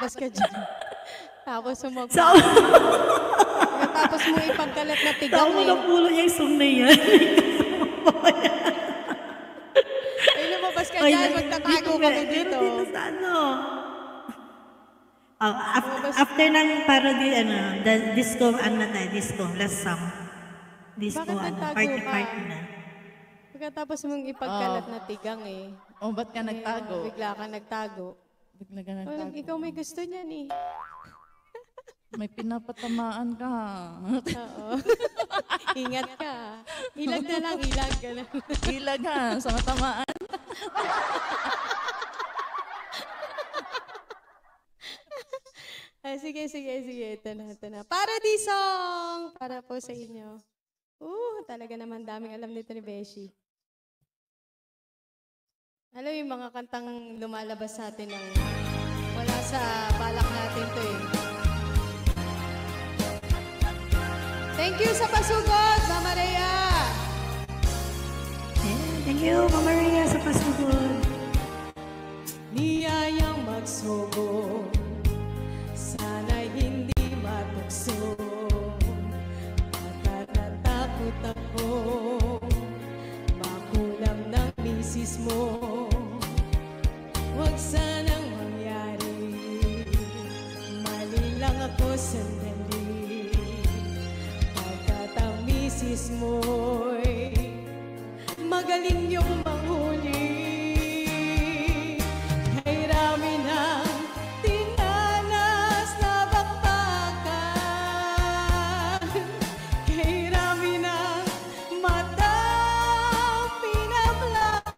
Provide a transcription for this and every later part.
lumabas ka dyan. Tapos sumagot. Sa Tapos mo ipagkalat na tigang ako napulo yung song na yan. Ay, lumabas ka dyan, magtatago kami dito. Dito sa ano. After ng parody, the disco, disco, last song. Disco, party na. Pagkatapos mong ipagkalat na tigang eh. Oh, ba't ka nagtago? Bigla ka nagtago. Bigla ka nagtago. Ikaw may gusto niyan eh. May pinapatamaan ka. Oo. Ingat ka. Ilag na lang, ilag ka na. Ilag ha, sa matamaan. Sige. Ito na. Parody song! Para po sa inyo. Talaga naman daming alam nito ni Beshi. Alam yung mga kantang lumalabas sa atin ng wala sa balak natin to eh. Thank you sa pasugod, Mama Rhea! Thank you, Mama Rhea, sa pasugod. Niyayang magsugo, sana'y hindi matukso. Baka natakot ako, makulam ng misis mo. Huwag sanang mangyari, mali lang ako sandali. Pagkat ang misis mo'y magaling yung manghuli. Kay rami ng tinanas na bakbakan, kay rami ng matang pinablakay,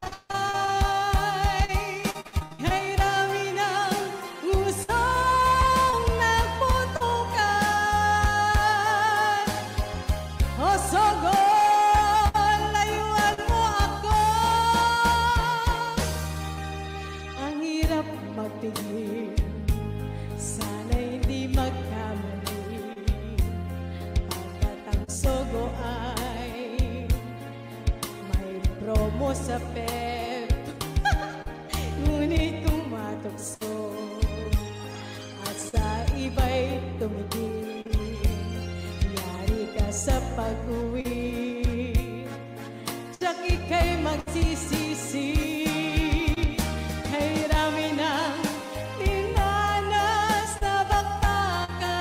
kay rami ng usong nagputukan. O sogon, layuan mo ako. Ang hirap magpigil, sana hindi magkamali. Pagkat ang sogo ay may promo sa PEP. Ngunit kung matukso at sa iba'y tumigil, yari ka sa pag-uwi, tsak ika'y magsisisi. Kay rami ng tinanas na bakbakan,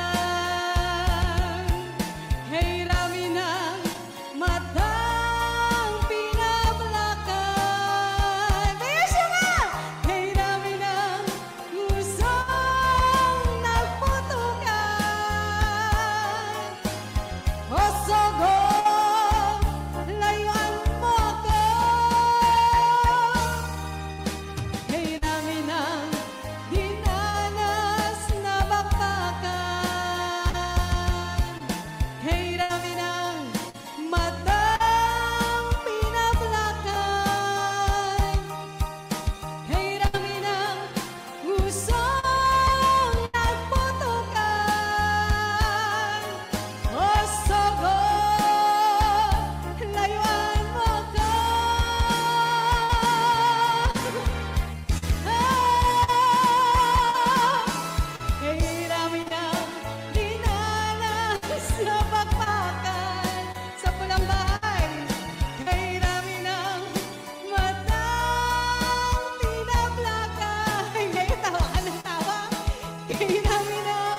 kay rami ng matang pinablakay. Beso nga! Kay rami ng gustong nagputukan. O sogon, layuan mo ako. Kay rami ng dinanas na bakbakan, kay rami ng matang pinablakay, kay rami ng gustong nagputukan. O sogon, layuan mo ako. Kay rami ng dinanas na bakbakan sa pulang bahay, kay rami ng matang pinablakay. Ngayon tawa ka ng tawa. Kay rami ng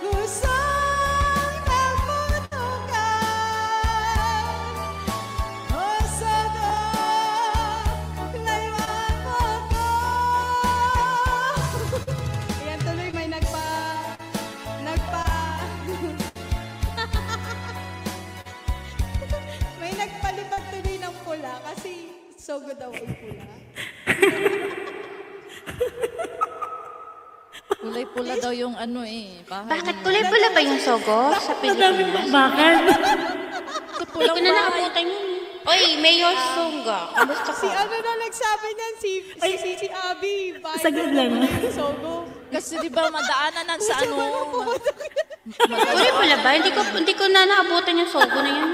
gustong nagputukan. O sogon, layuan mo ako. Ayan, tuloy may may nagpalipad tuloy ng pula kasi sogo daw ay pula. Kulay-pula daw yung bahay. Bakit kulay-pula ba yung sogo sa Madami Pilipinas? bakbakan. Hindi ko na nakabutan yun. Oy, Mayor Songga, kamusta Si ka? na nagsabi niyan, si Abby. Sagad lang. Sogo. Kasi di ba madaanan sa Kulay-pula ba? Hindi ko na nakabutan yung sogo na yun.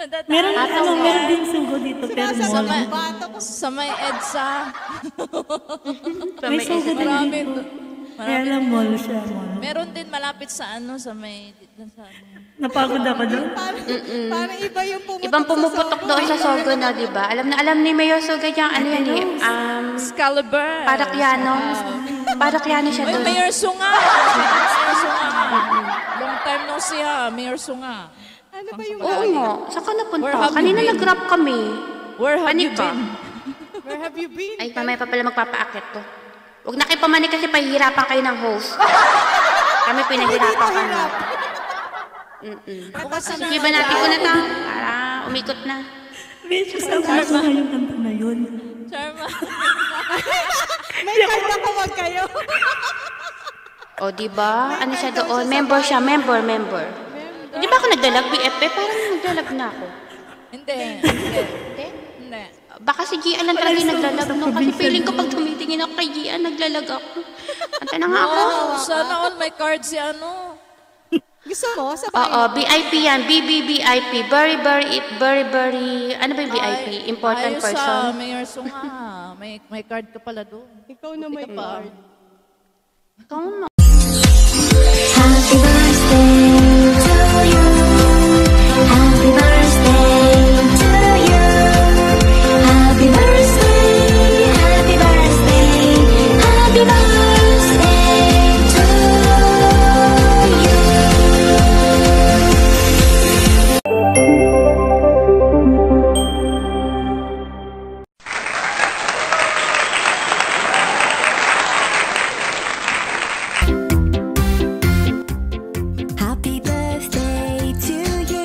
Meron din sugo dito, pero Sinasama mall. ng bata ko. Sa may EDSA. May sugo din Marami. dito. Kaya lang mall siya, mall. Meron din malapit sa ano, sa may... Sa, Napagod ako doon. Parang iba yung pumutok Ibang pumuputok sa doon sa Sogo na, di ba? Alam na alam ni Mayor Sogo yung ano yan eh. Excalibur. Parakyano. Parakyano siya Ay, doon. Mayor Sunga. Mayor Sunga. Long time no siya, Mayor Sunga. Ano ba yung Oo nga. Saan ka Where napunta? have you Kanina been? nag-rap kami. Where have Panik you ka? been? Where have you been? Ay, mamaya pa pala magpapaakit to. Huwag na kayo pamanik kasi pahihirapan kayo ng host. Kami pinaghirapan kami. Sige ba natin ko na ta? Para umikot na. Bitch, saan ko nga yung kanta na yun? Charma. May kanta ko, wag kayo. O, di ba? Ano siya doon? Member siya. Member. Di ba ako nagdalag BFP? Parang nagdalag na ako. Hindi. Hindi? Hindi. Baka si Gian lang talaga yung naglalag. No? Kasi feeling ko pag tumitingin ako kay Gian, naglalag ako. Kanta na nga ako. Oh, sana all may card si ano. Gusto mo? Sa Oo, VIP yan. BBBIP. Very, ano ba yung VIP? Important Ayos sa person. Mayor Sunga. May card ka pala doon. Ikaw na may card. Ikaw na. Happy birthday to you. Happy birthday to you. Happy birthday, happy birthday, happy birthday to you. Happy birthday to you.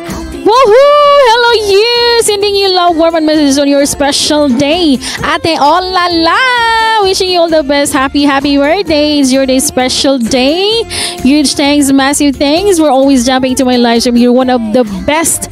Happy Woohoo! Hello you! Sending you love, warm and messages on your special day. Ate Olala! Wishing you all the best. Happy birthday. It's your day special day. Huge thanks, massive thanks. We're always jumping to my live stream. You're one of the best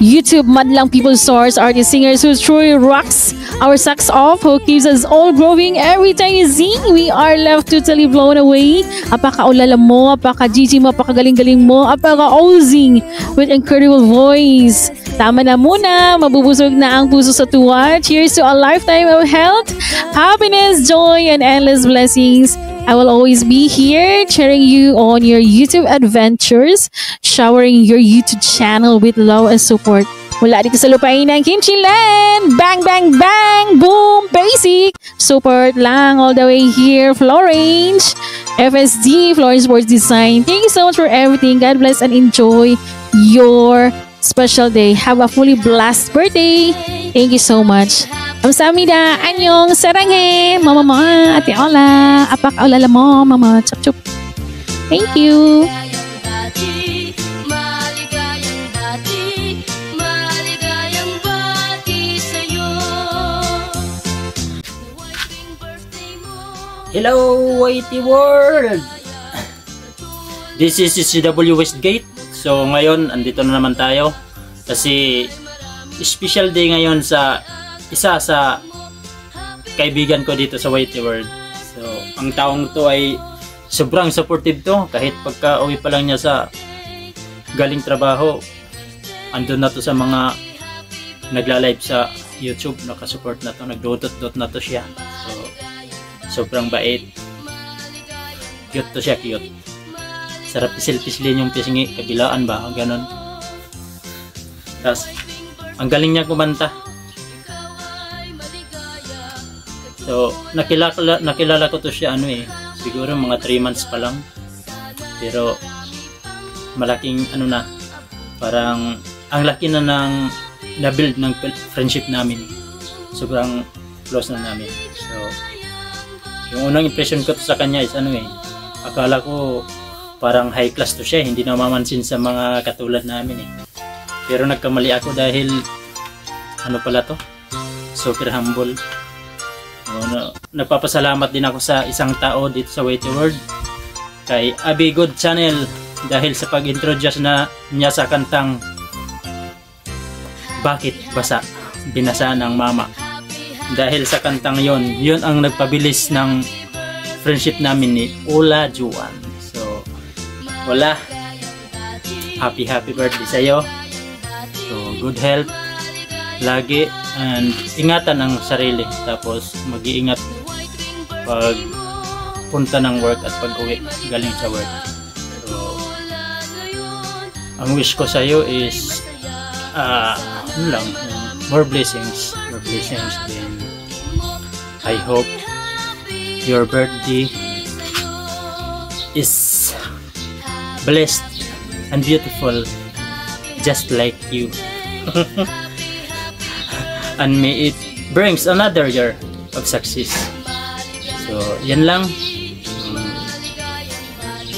YouTube Madlang People Stars, artist, singers who truly rocks our socks off, who keeps us all growing every time you see. We are left totally blown away. Apaka-ulala mo, apaka-Gigi mo, apaka-galing-galing mo, apaka-ozing with incredible voice. Tama na muna, mabubusog na ang puso sa tuwa. Cheers to a lifetime of health, happiness, joy, and endless blessings. I will always be here cheering you on your YouTube adventures, showering your YouTube channel with love and support. Mula dito sa lupain ng Kimchi Land! Bang, bang, bang! Boom! Basic! Support lang all the way here. Florange, FSD, Florence Sports Design. Thank you so much for everything. God bless and enjoy your special day. Have a fully blessed birthday. Thank you so much. Kamsahamnida. Annyeong saranghe. Mama mo, Ate Ola. Apak Olala mo, Mama. Chup chup. Thank you. maligayang bati sa'yo. Hello, YT World! This is CW Westgate. So ngayon, andito na naman tayo kasi special day ngayon sa isa sa kaibigan ko dito sa YT World. So ang taong to ay sobrang supportive to, kahit pagka uwi pa lang niya sa galing trabaho, andun na to sa mga nagla-live sa YouTube, nakasupport na to, nagdodot-dot na to siya. So sobrang bait. Cute to siya, cute. Sarap pisil-pisilin yung pisngi, kabilaan ba, ganon. Tapos, ang galing niya kumanta. So, nakilala ko to siya, siguro mga 3 months pa lang. Pero, malaking, parang, ang laki na ng, na-build ng friendship namin. Sobrang close na namin. So, yung unang impression ko to sa kanya is akala ko parang high class to siya, hindi namamansin sa mga katulad namin Pero nagkamali ako dahil pala to? Super humble. Nagpapasalamat din ako sa isang tao dito sa YT World, kay Abi Good Channel, dahil sa pag-introduce niya sa kantang Bakit Basa Binasa ng Mama. Dahil sa kantang yun ang nagpabilis ng friendship namin ni Ola Juan. So, Ola, happy birthday sa'yo. good health lagi, and ingatan ang sarili, tapos mag-iingat pag punta ng work at pag-uwi galing sa work. So ang wish ko sa iyo is more blessings din. I hope your birthday is blessed and beautiful just like you. And may it brings another year of success. So yan lang.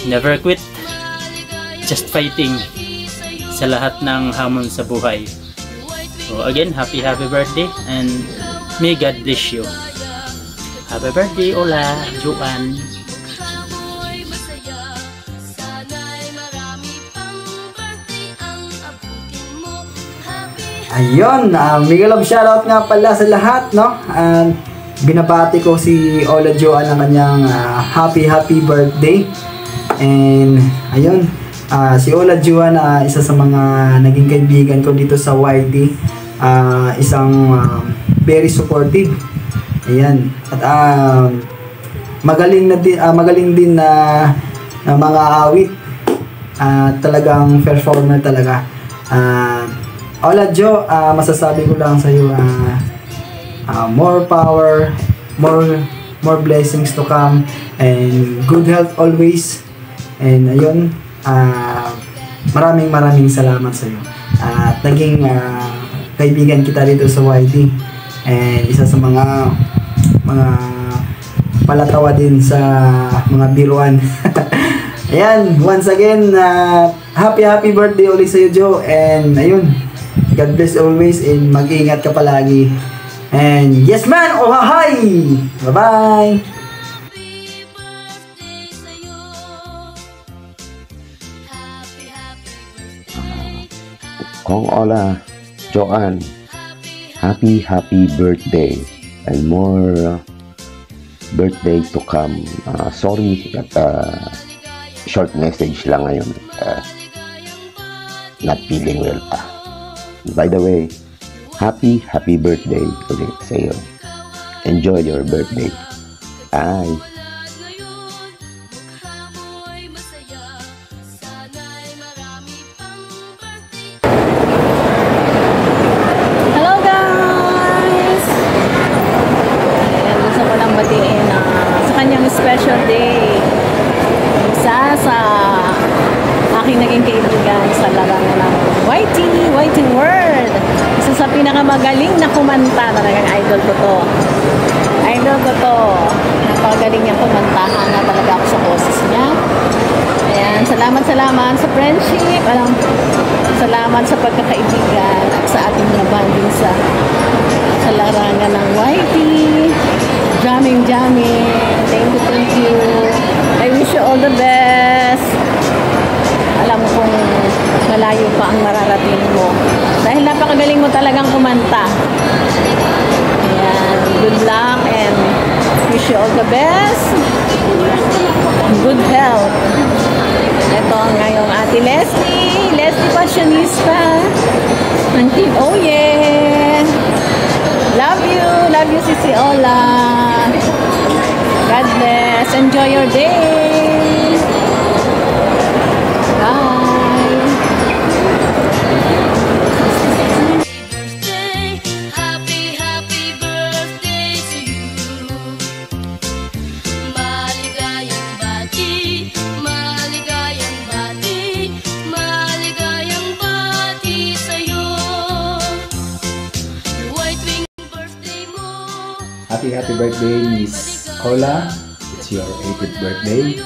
Never quit, just fighting sa lahat ng hamon sa buhay. So again, happy birthday, and may God bless you. Happy birthday, Ola, Joanne. Ayun, mega love shoutout nga pala sa lahat, no? And binabati ko si Ola Joanne ng kanyang happy birthday. And ayun, si Ola Joanne, isa sa mga naging kaibigan ko dito sa YT. Isang very supportive. Ayan. At magaling din na mga awit. Talagang performer talaga. Ola Jo, masasabi ko lang sa iyo, more power, more blessings to come, and good health always. And ayun, maraming salamat sa iyo. At naging kaibigan kita dito sa YT, and isa sa mga palatawa din sa mga biruan. Ayan, once again, happy birthday ulit sa iyo, Jo. And ayun, God bless always, and mag-ingat ka palagi. And yes man, oh hi! Bye-bye! Kong Ola Joanne, happy birthday, and more birthday to come. Sorry at short message lang ngayon. Not feeling well pa. By the way, happy birthday ulit sa iyo. Enjoy your birthday. Bye. Hello guys! Ayan, gusto ko lang batiin sa kanyang special day. Isa sa aking naging kaibigan sa larangan ng YT World. Isa sa pinakamagaling na kumanta, talagang idol ko to. Napakagaling niyang kumantahan na talaga ako sa boses niya. Ayan, salamat sa friendship. Salamat sa pagkakaibigan at sa ating mga bonding sa larangan ng YT. Jamming. Thank you. I wish you all the best. Alam mo kung malayo pa ang mararating mo. Dahil napakagaling mo talagang kumanta. Ayan, good luck and wish you all the best. Good health. Ito ang ngayong ate Leslie Fashionista ng Team Oh Yeah. Love you Sisi Ola. God bless. Enjoy your day. Bye. Happy birthday to you. Maligayang bati sa'yo. White wing birthday mo. Happy birthday, Miss Ola. It's your 80th birthday.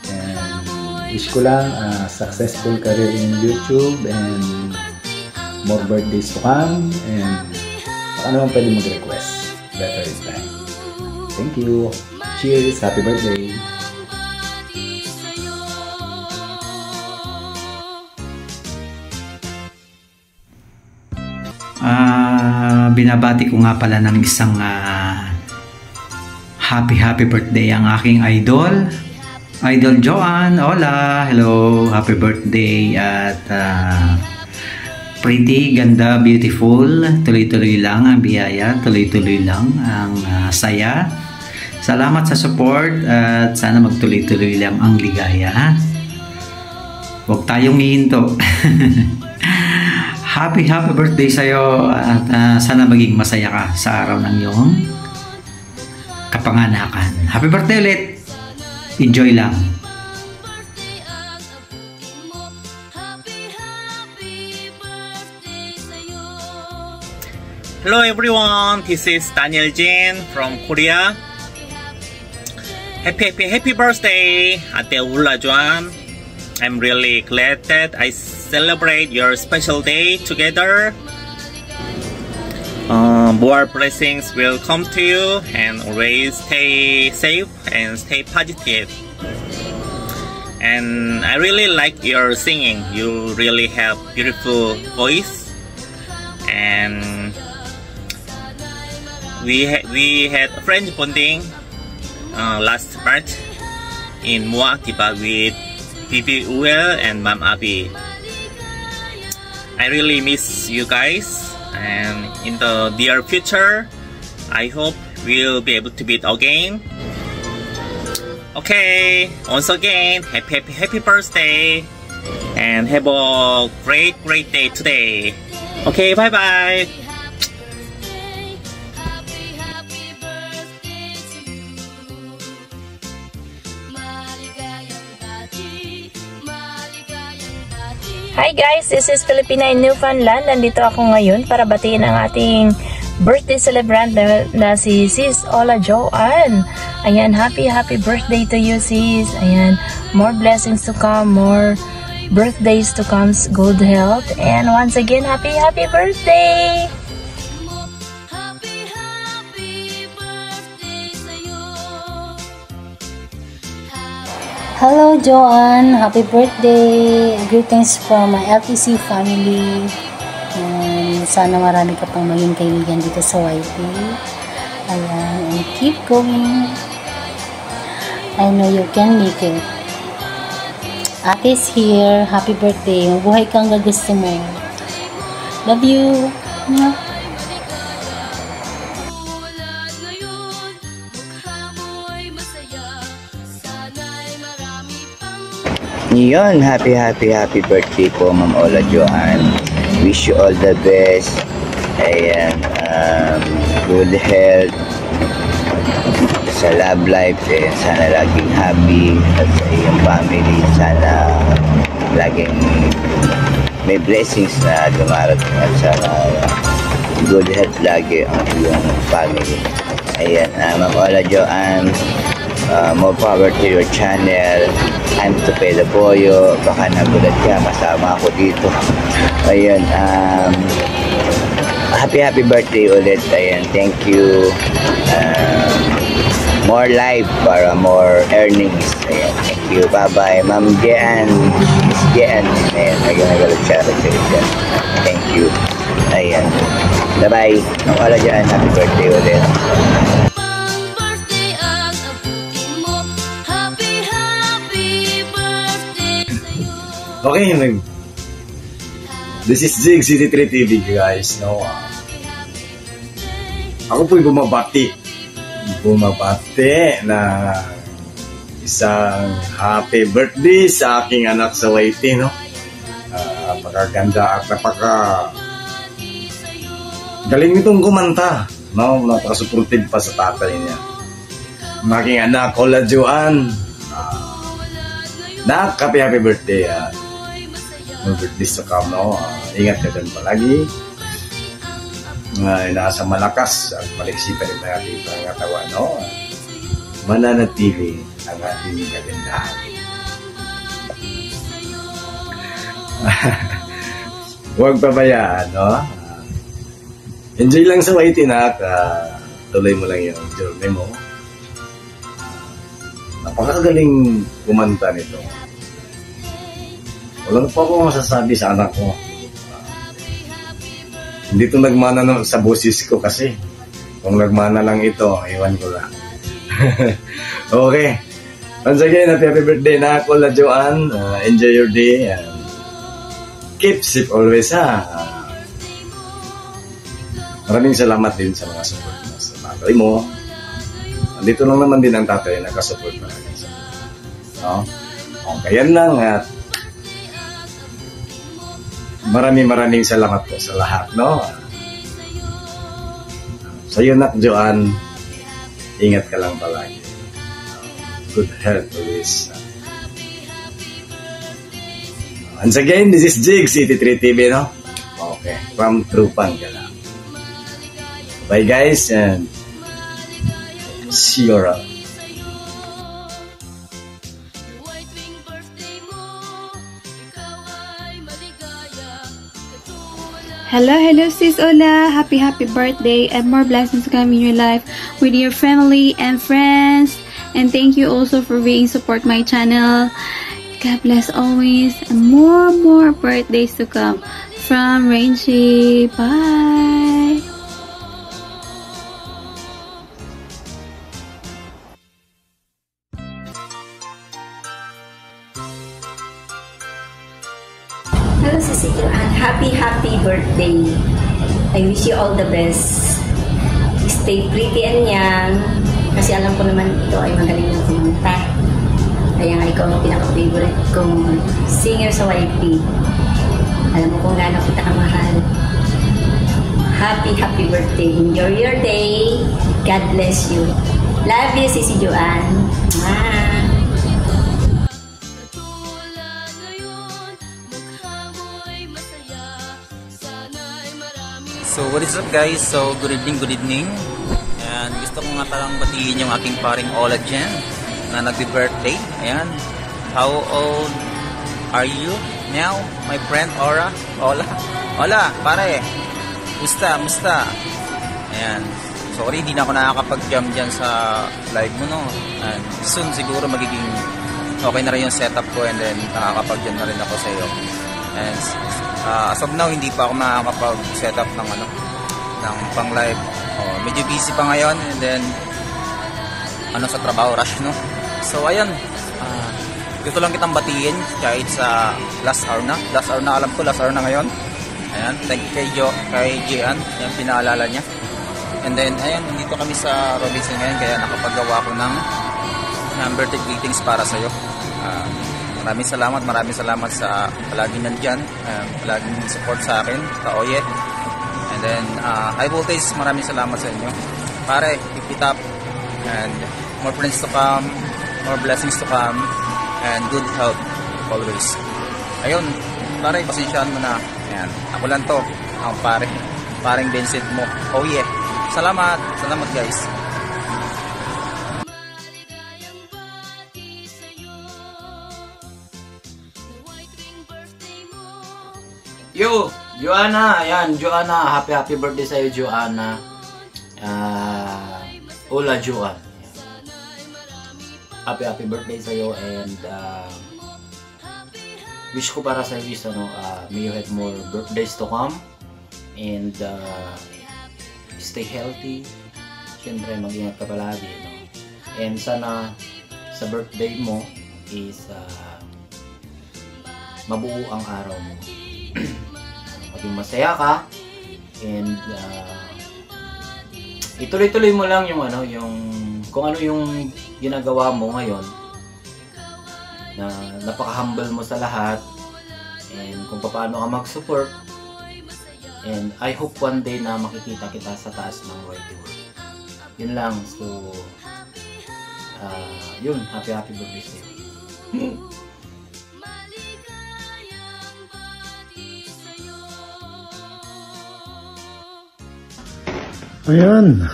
And wish ko lang successful career in YouTube and more birthdays to come. And baka naman pwede mag-request. Better in time. Thank you. Cheers. Happy birthday. Binabati ko nga pala ng isang happy birthday ang aking idol Joanne. Hola, hello, happy birthday. At Pretty, ganda, beautiful. Tuloy-tuloy lang ang biyaya. Tuloy-tuloy lang ang saya. Salamat sa support at sana magtuloy-tuloy lang ang ligaya. Huwag tayong hihinto. Happy birthday sa'yo at sana maging masaya ka sa araw ng iyong kapanganakan. Happy birthday ulit! Enjoy lang! Hello everyone, this is Daniel Jin from Korea. Happy birthday, Ate Ulla Joan. I'm really glad that I celebrate your special day together. More blessings will come to you and always stay safe and stay positive. And I really like your singing. You really have beautiful voice. And we had a friend bonding last March in Muaktipa with Bibi Uel and Mam Abi. I really miss you guys, and in the near future, I hope we'll be able to meet again. Okay, once again, happy birthday, and have a great day today. Okay, bye bye. Hi guys, this is Filipina in Newfoundland. Nandito ako ngayon para batiin ang ating birthday celebrant na si Sis Ola Joan. Ayan, happy birthday to you, sis. Ayan, more blessings to come, more birthdays to come, good health. And once again, happy birthday! Hello Joanne, happy birthday! Greetings from my LTC family. Sana marami ka pang maging kaibigan dito sa YT. Ayan, and keep going. I know you can make it. Ate's here, happy birthday. Mabuhay kang gusto mo. Love you. Yun, happy birthday po Ma'am Ola Joan. Wish you all the best. Ayan, good health sa love life. Ayan, sana laging happy at sa iyong family. Sana laging may blessings na dumarating at sana good health lagi ang iyong family. Ayan, Ma'am Ola Joan, more power to your channel. I'm Tupelo Boyo. Baka nagulat ka, masama ako dito. Ayun, happy birthday ulit. Ayan, thank you. More life para more earnings. Ayan, thank you. Bye-bye. Ma'am Jean. Miss Jean. Ayan, nagagalit siya. Thank you. Ayan. Bye-bye. Wala dyan. Happy birthday ulit. Okay, this is Zig City3 TV guys. No, ako po'y bumabati na isang happy birthday sa aking anak sa YT, no? Napakaganda at galing nitong kumanta, no? Napaka-supportive pa sa tatay niya. Ang aking anak, Ola Joan. Happy birthday. More birthdays to come, no? Ingat ka dyan palagi. Nasa malakas at maliksi pa rin ng ating pangatawan, no? Mananatili ang ating kagandahan. Huwag pabayaan, no? Enjoy lang sa YT na at tuloy mo lang yung journey mo. Napakagaling kumanta nito. Wala pa ako masasabi sa anak ko. Hindi ito nagmana sa boses ko kasi. Kung nagmana lang ito, iwan ko lang. Okay. Once again, happy birthday na Ola Joan. Enjoy your day. keep safe always ha. Maraming salamat din sa mga support mo sa tatay mo. Andito lang naman din ang tatay na nakasupport na rin sa no? Okay, yan lang at maraming salamat po sa lahat, no? Sa iyo, Nak Joanne, ingat ka lang palagi. Good health always. Once again, this is Jigs, 83 TV, no? Okay, from Trupan ka lang. Bye guys, and see you around. Hello, Sis Ola. Happy birthday and more blessings to come in your life with your family and friends. And thank you also for being support my channel. God bless always and more birthdays to come from Rangy. Bye. Hello, Sis Joanne. Happy birthday. I wish you all the best. Stay pretty and young. Kasi alam ko naman ito ay magaling na kumanta. Kaya nga ikaw ang pinaka-favorite kong singer sa YP. Alam mo kung gaano kita kamahal. Happy birthday. Enjoy your day. God bless you. Love you, Sis Joanne. Mwah. So what is up guys? So good evening. And gusto ko nga talang batiin yung aking paring Ola dyan na nagbi-birthday. Ayan. How old are you now, my friend Ola, pare. Musta? Ayan. Sorry, hindi na ako nakakapag-jam dyan sa live mo, no? And soon siguro magiging okay na rin yung setup ko and then nakakapag-jam na rin ako sa iyo. And as of now, hindi pa ako makakapag-set up ng pang live. Medyo busy pa ngayon and then sa trabaho, rush, no? So ayan, gusto lang kitang batiin kahit sa last hour na, alam ko last hour na ngayon. Ayan, thank you kay Gian, yung pinaalala niya. And then ayan, nandito kami sa Robinson ngayon kaya nakapagawa ko ng birthday greetings para sa iyo. Maraming salamat sa palaging nandyan, palaging support sa akin, Oye. And then, High Voltage, maraming salamat sa inyo. Pare, keep it up. And more friends to come, more blessings to come, and good health always. Ayun, pare, pasensyahan mo na. Ayan, ako lang to, ang pareng Vincent mo. Oye. Salamat guys. Yo, Joanna, ayan, Joanna, happy birthday sa iyo, Joanna. Ola Joanne. Happy birthday sa iyo and wish ko para sa iyo is may you have more birthdays to come and stay healthy. Siyempre, mag-ingat ka palagi, no? And sana sa birthday mo is mabuo ang araw mo. Maging masaya ka and ituloy-tuloy mo lang yung kung ano yung ginagawa mo ngayon na napaka-humble mo sa lahat and kung paano ka mag-support and I hope one day na makikita kita sa taas ng YT World. Yun lang. So yun, happy birthday sa'yo. Ayan.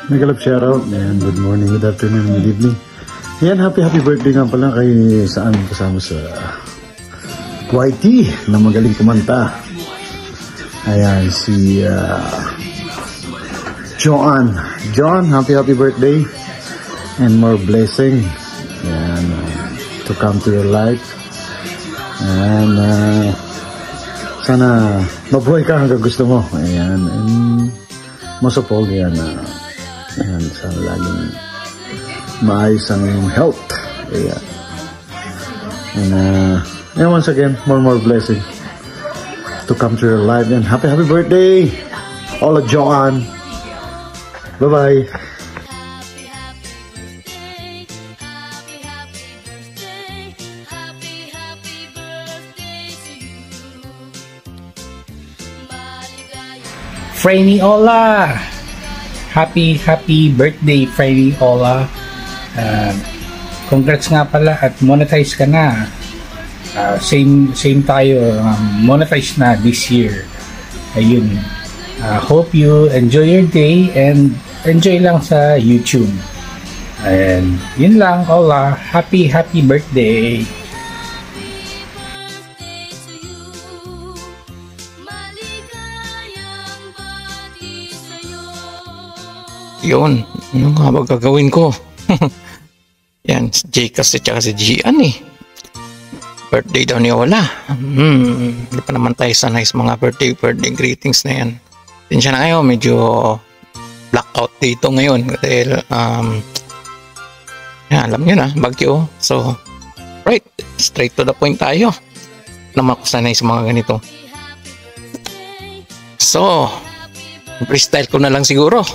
Nagalap shoutout. Ayan, good morning, good afternoon, good evening. Ayan, happy birthday nga pala kay saan kasama sa YT na magaling kumanta. Ayan, si John, happy birthday and more blessing. Ayan, to come to your life. And sana mabuhay ka hanggang gusto mo. Ayan, and most of all, yan, sana laging maayos ang iyong health. Ayan. And And once again, more blessing to come to your life. And happy birthday, Ola Joanne. Bye-bye. Franny Ola! Happy birthday, Franny Ola. Congrats nga pala at monetize ka na. Same tayo, monetize na this year. Ayun. Hope you enjoy your day and enjoy lang sa YouTube. And yun lang, Ola. Happy birthday! Yun, ano nga ba gagawin ko? Yan, si Jay kasi tsaka si Gian eh. Birthday daw ni Ola. Hindi pa naman tayo sanay sa mga birthday greetings na yan. Tinsya na kayo, medyo blackout dito ngayon. Dahil, yan, alam nyo na, bagyo. So, right, straight to the point tayo. Naman ako sanay sa mga ganito. So, freestyle ko na lang siguro.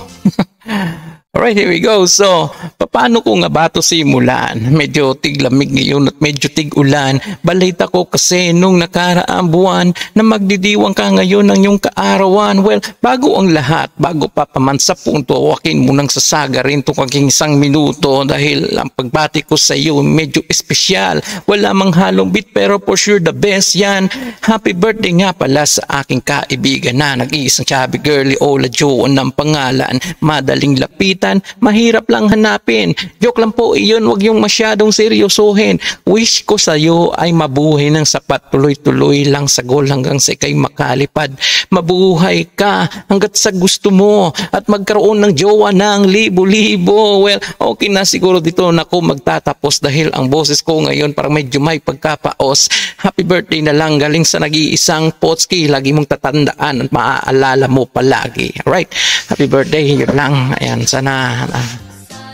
Alright, here we go. So, paano ko nga ba ito simulan? Medyo tiglamig ngayon at medyo tig-ulan. Balita ko kasi nung nakaraang buwan na magdidiwang ka ngayon ng iyong kaarawan. Well, bago ang lahat, bago pa paman sa punto, wakin mo nang sasaga rin itong aking 1 minuto dahil ang pagbati ko sa iyo medyo espesyal. Wala mang halong bit pero for sure the best yan. Happy birthday nga pala sa aking kaibigan na nag-iisang chubby girly Ola Joanne ng pangalan. Madaling lapitan, mahirap lang hanapin. Joke lang po iyon, wag yung masyadong seryosohin. Wish ko sa iyo ay mabuhay ng sapat, tuloy-tuloy lang sa goal hanggang sa ikay makalipad. Mabuhay ka hanggat sa gusto mo at magkaroon ng jowa ng libo-libo. Well, okay na siguro dito na ako magtatapos dahil ang boses ko ngayon parang medyo may pagkapaos. Happy birthday na lang galing sa nag-iisang Potski. Lagi mong tatandaan at maaalala mo palagi. Alright, happy birthday. Yun lang. Ayan, sana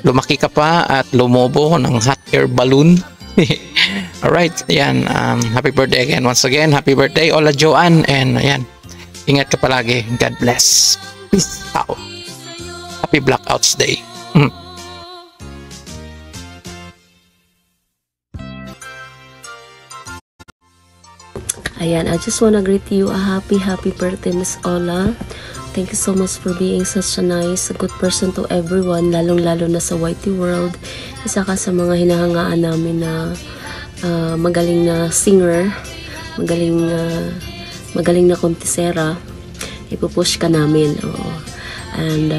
lumaki ka pa at lumobo ng hot air balloon. Alright, ayan. Happy birthday again. Once again, happy birthday, Ola Joanne. And ayan, ingat ka palagi. God bless. Peace out. Happy Blackouts Day. Ayan, I just wanna greet you a happy birthday, Miss Ola. Thank you so much for being such a nice, a good person to everyone, lalong-lalo na sa YT World. Isa ka sa mga hinahangaan namin na magaling na singer, magaling na kontisera. Ipupush ka namin. Oo. And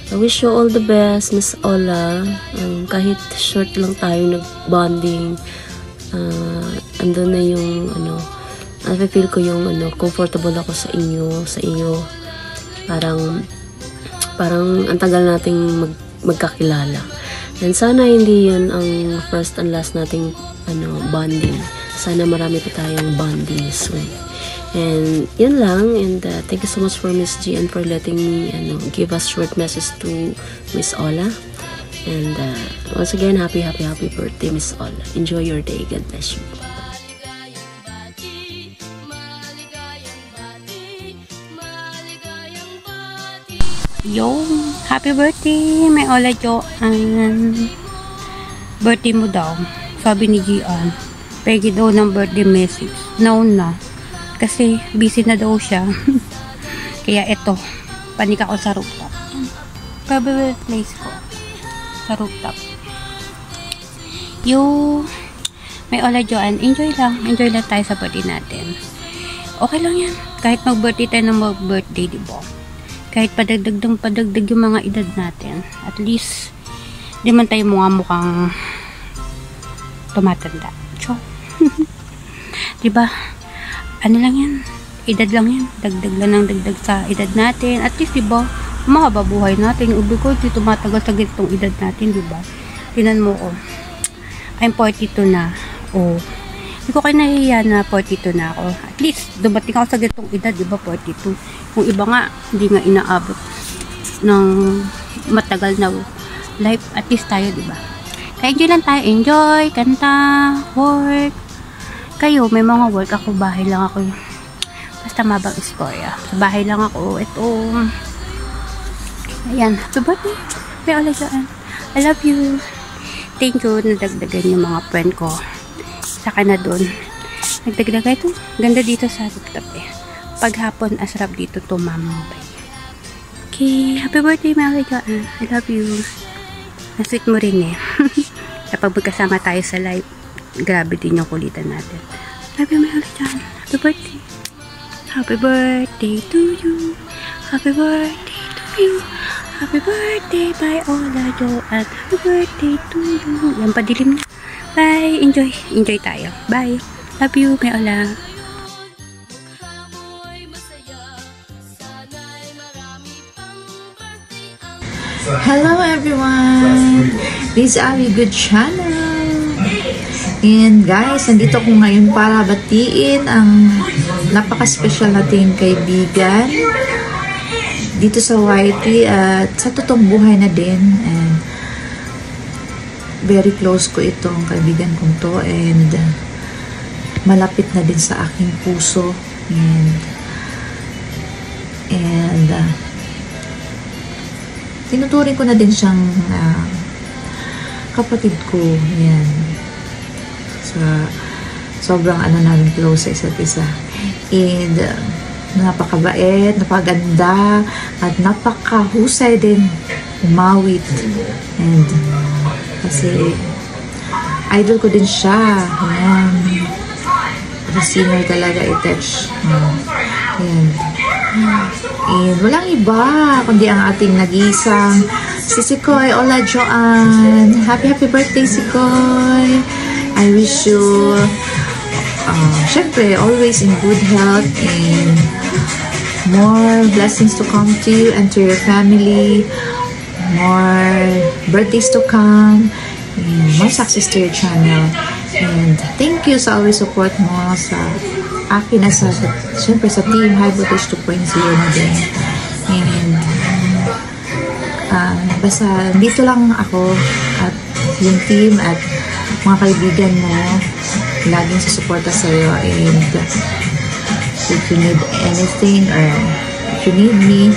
I wish you all the best, Miss Ola. Kahit short lang tayo nag-bonding, andun na yung I feel ko yung comfortable ako sa iyo. Parang ang tagal nating magkakilala. And sana hindi yun ang first and last nating bonding. Sana marami pa tayong bonding soon. And yun lang. And thank you so much for Miss G and for letting me give a short message to Miss Ola. And once again, happy birthday, Miss Ola. Enjoy your day. God bless you. Yo, happy birthday, may Ola Joanne. Birthday mo daw, sabi ni Gian. Pegi daw ng birthday message. Known na. Kasi busy na daw siya. Kaya eto, panik ako sa rooftop. Favorite place ko. Sa rooftop. Yo, may Ola Joanne. Enjoy lang tayo sa birthday natin. Okay lang yan. Kahit mag-birthday tayo ng mag-birthday, diba? Kahit padagdag yung mga edad natin. At least, di man tayo mukhang tumatanda. So, diba? Ano lang yan? Edad lang yan. Dagdag lang ng dagdag sa edad natin. At least, diba? Mahaba buhay natin. Ubi ko, di tumatagal sa ganitong edad natin, diba? Tinan mo ko. I'm 42 na. Oh. Hindi ko kayo nahihiya na 42 na ako. At least, dumating ako sa ganitong edad, diba? 42. Kung iba nga, hindi nga inaabot ng matagal na life. At least tayo, diba? Kaya enjoy lang tayo. Enjoy, kanta, work, Kayo, may mga work ako, bahay lang ako. Basta mabang istorya. Sa bahay lang ako. Ito. Ayan. Happy birthday. May Ola Joanne. I love you. Thank you. Nadagdagan yung mga friend ko. Saka na dun. Nagdagdagan ito. Ganda dito sa rooftop eh. Paghapon, asarap dito tumambay. Okay. Happy birthday, may Ola Joanne. I love you. Na-sweet mo rin eh. Kapag magkasama tayo sa live, grabe din yung kulitan natin. Love you, may Ola Joanne. Happy birthday. Happy birthday to you. Happy birthday to you. Happy birthday, by Ola Joanne. Happy birthday to you. Yan, padilim na. Bye. Enjoy. Enjoy tayo. Bye. Love you, may Ola. Hello everyone! This is Abby Good Channel. And guys, nandito ko ngayon para batiin ang napaka-special nating kaibigan dito sa YT at sa totoong buhay na din. And very close ko itong kaibigan kong to and malapit na din sa aking puso. And tinuturing ko na din siyang kapatid ko. Yan. Sobrang namin close sa isa't isa. And napakabait, napaganda, at napakahusay din umawit. And kasi idol ko din siya. Yan. Singer talaga i-touch. Yan. And walang iba kundi ang ating nag-iisang si Sikoy Ola Joanne. Happy birthday, Sikoy. I wish you syempre always in good health and more blessings to come to you and to your family, more birthdays to come, and more success to your channel. And thank you sa always support mo sa akin na syempre sa team High Voltage 2.0 na din. And basta dito lang ako at yung team at mga kaibigan mo laging susuporta sa'yo. And if you need anything or if you need me,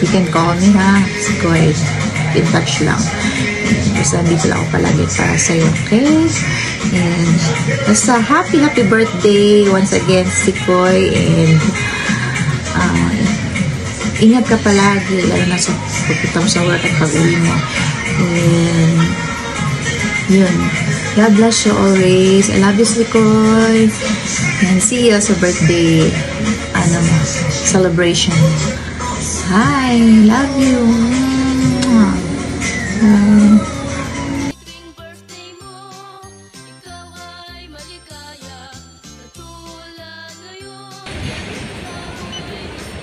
you can call me ha. Sikoy, in touch lang. Basta dito lang ako palagi para sa'yo, okay? And basta happy birthday once again, Sikoy. And ingat ka palagi, lalo na sa pagpunta mo sa work at pag-uwi mo. And yun, God bless you always. I love you, Sikoy. And see you sa birthday celebration. Hi, love you.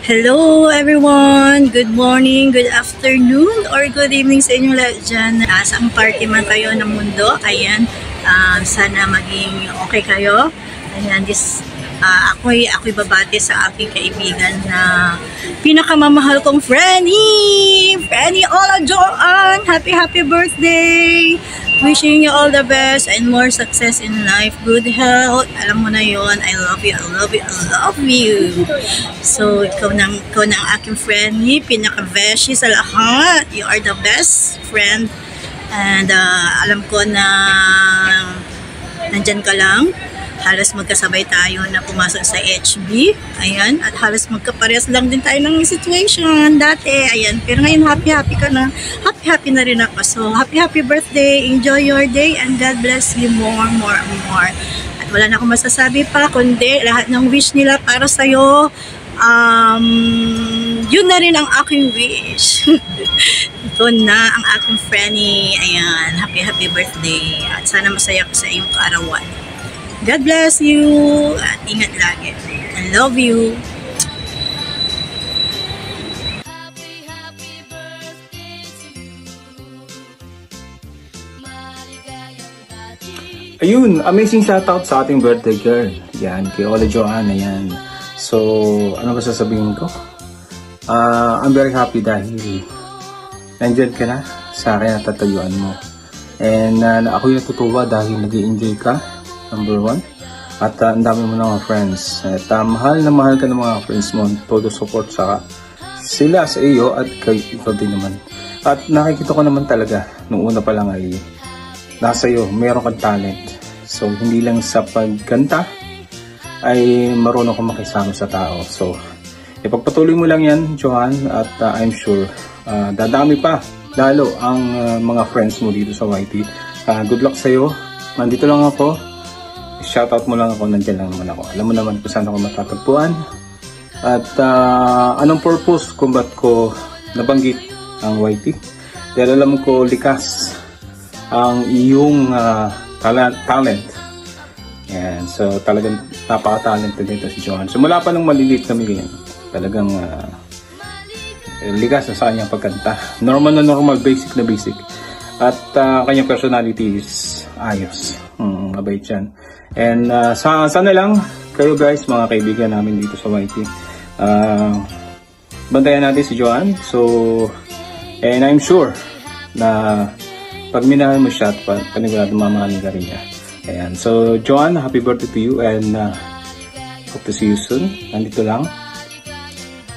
Hello everyone! Good morning, good afternoon, or good evening sa inyo lahat dyan. Saang party man kayo ng mundo, ayan, sana maging okay kayo. Ayan, ako'y babati sa aking kaibigan na pinakamamahal kong Franny Ola Joanne. Happy birthday! Wishing you all the best and more success in life, good health. Alam mo na yon. I love you, I love you, I love you. So, ikaw na ang aking Franny, pinaka-beshi sa lahat. You are the best friend. And alam ko na nandyan ka lang. Halos magkasabay tayo na pumasok sa HB. Ayan. At halos magkaparehas lang din tayo ng situation dati. Ayan. Pero ngayon happy ka na. Happy na rin ako. So happy birthday. Enjoy your day and God bless you more. At wala na akong masasabi pa kundi lahat ng wish nila para sa'yo. Yun na rin ang aking wish. Ito na ang aking Franny. Ayan. Happy birthday. At sana masaya ko sa iyong kaarawan. God bless you at ingat lagi. I love you. Ayun, amazing shoutout sa ating birthday girl. Yan, kay Ola Joanne. Ayan. So, ano ba sasabihin ko? I'm very happy dahil nandyan ka na sa akin at tatayuan mo. And ako yung natutuwa dahil nag-i-enjoy ka. Number 1. At ang dami mo ng mga friends. At mahal na mahal ka ng mga friends mo. Todo support sila sa iyo at kay ikaw din naman. At nakikita ko naman talaga, nung una pa lang ay nasa iyo, meron kang talent. So, hindi lang sa pagkanta, ay marunong kang makisama sa tao. So, ipagpatuloy mo lang yan, Johan, at I'm sure, dadami pa, lalo ang mga friends mo dito sa YT. Good luck sa'yo. Nandito lang ako. Shoutout mo lang ako, nandyan lang naman ako. Alam mo naman kung saan ako matatagpuan. At anong purpose kung ba't ko nabanggit ang YT? Dahil alam ko likas ang iyong talent. Yan. So talagang napaka-talented nito si Johan. So mula pa nung maliliit kami ganyan, talagang likas na sa kanyang pagkanta. Normal na normal, basic na basic. At kanyang personality is ayos. Mabait yan. And sana lang kayo guys, mga kaibigan namin dito sa YT, bantayan natin si Johan. So, and I'm sure na pag minahal mo siya at panigurado mamahalin ka rin niya. Ayan. So, Johan, happy birthday to you and hope to see you soon. Nandito lang.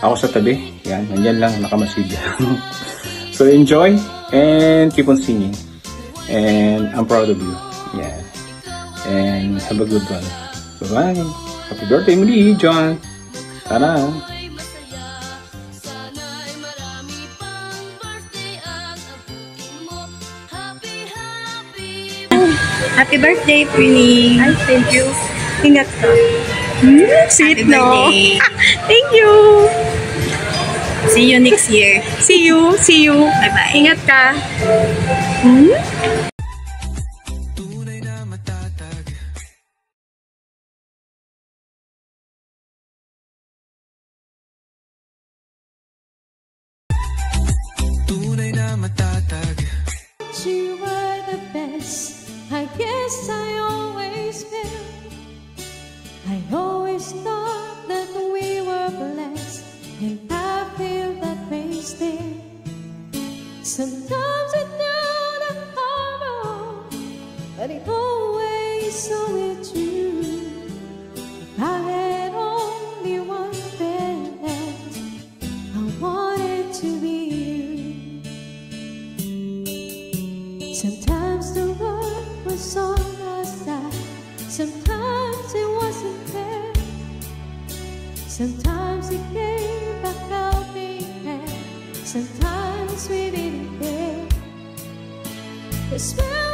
Ako sa tabi. Yan. Nandyan lang. Nakamasid. So, enjoy and keep on singing. And I'm proud of you. Yeah. And have a good one. Bye-bye. Happy birthday muli, John. Tara. Happy birthday, Prini. Ay, thank you. Ingat ka. Sweet, no? Thank you. See you next year. See you. Bye-bye. Ingat ka. You were the best, I guess I always felt. I always thought that we were blessed, and I feel that way still. Sometimes it down a hollow, but it always saw it true. If I had only one thing left, I wanted to be you. Sometimes the world was on our side, sometimes it wasn't fair. Sometimes it gave a helping hand, sometimes we didn't care. The smell